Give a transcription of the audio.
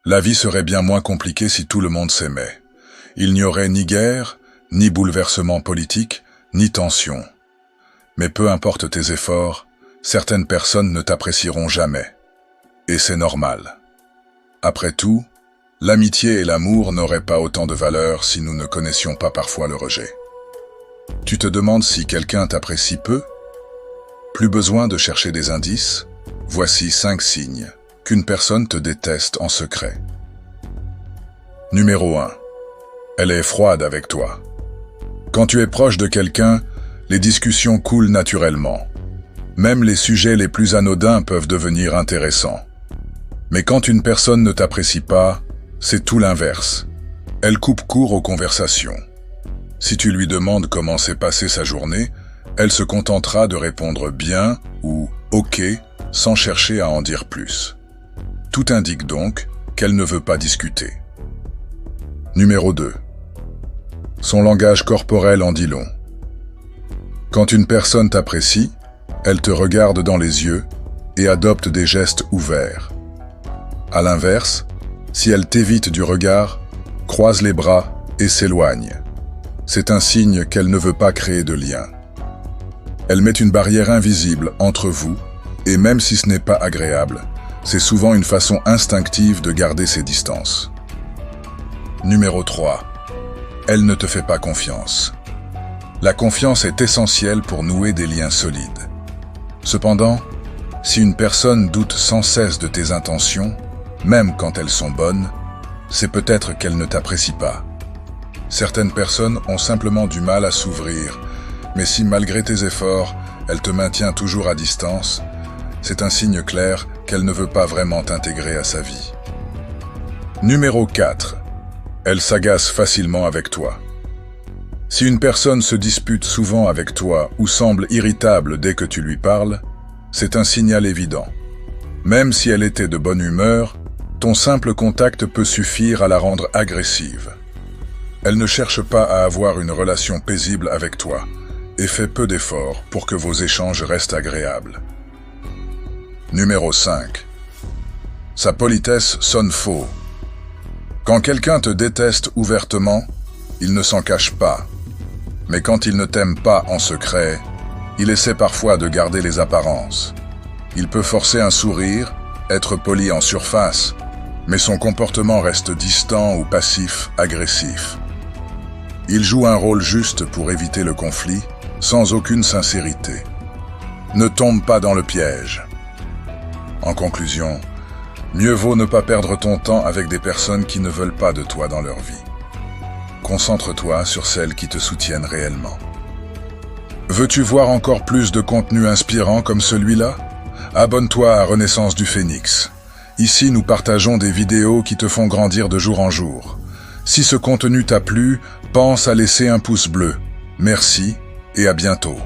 La vie serait bien moins compliquée si tout le monde s'aimait. Il n'y aurait ni guerre, ni bouleversement politique, ni tension. Mais peu importe tes efforts, certaines personnes ne t'apprécieront jamais. Et c'est normal. Après tout, l'amitié et l'amour n'auraient pas autant de valeur si nous ne connaissions pas parfois le rejet. Tu te demandes si quelqu'un t'apprécie peu? Plus besoin de chercher des indices, voici 5 signes qu'une personne te déteste en secret. Numéro 1. Elle est froide avec toi. Quand tu es proche de quelqu'un, les discussions coulent naturellement. Même les sujets les plus anodins peuvent devenir intéressants. Mais quand une personne ne t'apprécie pas, c'est tout l'inverse. Elle coupe court aux conversations. Si tu lui demandes comment s'est passée sa journée, elle se contentera de répondre « bien » ou « ok » sans chercher à en dire plus. Tout indique donc qu'elle ne veut pas discuter. Numéro 2. Son langage corporel en dit long. Quand une personne t'apprécie, elle te regarde dans les yeux et adopte des gestes ouverts. À l'inverse, si elle t'évite du regard, croise les bras et s'éloigne. C'est un signe qu'elle ne veut pas créer de lien. Elle met une barrière invisible entre vous, et même si ce n'est pas agréable, c'est souvent une façon instinctive de garder ses distances. Numéro 3. Elle ne te fait pas confiance. La confiance est essentielle pour nouer des liens solides. Cependant, si une personne doute sans cesse de tes intentions, même quand elles sont bonnes, c'est peut-être qu'elle ne t'apprécie pas. Certaines personnes ont simplement du mal à s'ouvrir, mais si malgré tes efforts, elle te maintient toujours à distance, c'est un signe clair qu'elle ne veut pas vraiment t'intégrer à sa vie. Numéro 4. Elle s'agace facilement avec toi. Si une personne se dispute souvent avec toi ou semble irritable dès que tu lui parles, c'est un signal évident. Même si elle était de bonne humeur, ton simple contact peut suffire à la rendre agressive. Elle ne cherche pas à avoir une relation paisible avec toi et fait peu d'efforts pour que vos échanges restent agréables. Numéro 5. Sa politesse sonne faux. Quand quelqu'un te déteste ouvertement, il ne s'en cache pas. Mais quand il ne t'aime pas en secret, il essaie parfois de garder les apparences. Il peut forcer un sourire, être poli en surface, mais son comportement reste distant ou passif, agressif. Il joue un rôle juste pour éviter le conflit, sans aucune sincérité. Ne tombe pas dans le piège. En conclusion, mieux vaut ne pas perdre ton temps avec des personnes qui ne veulent pas de toi dans leur vie. Concentre-toi sur celles qui te soutiennent réellement. Veux-tu voir encore plus de contenu inspirant comme celui-là? Abonne-toi à Renaissance du Phénix. Ici, nous partageons des vidéos qui te font grandir de jour en jour. Si ce contenu t'a plu, pense à laisser un pouce bleu. Merci et à bientôt.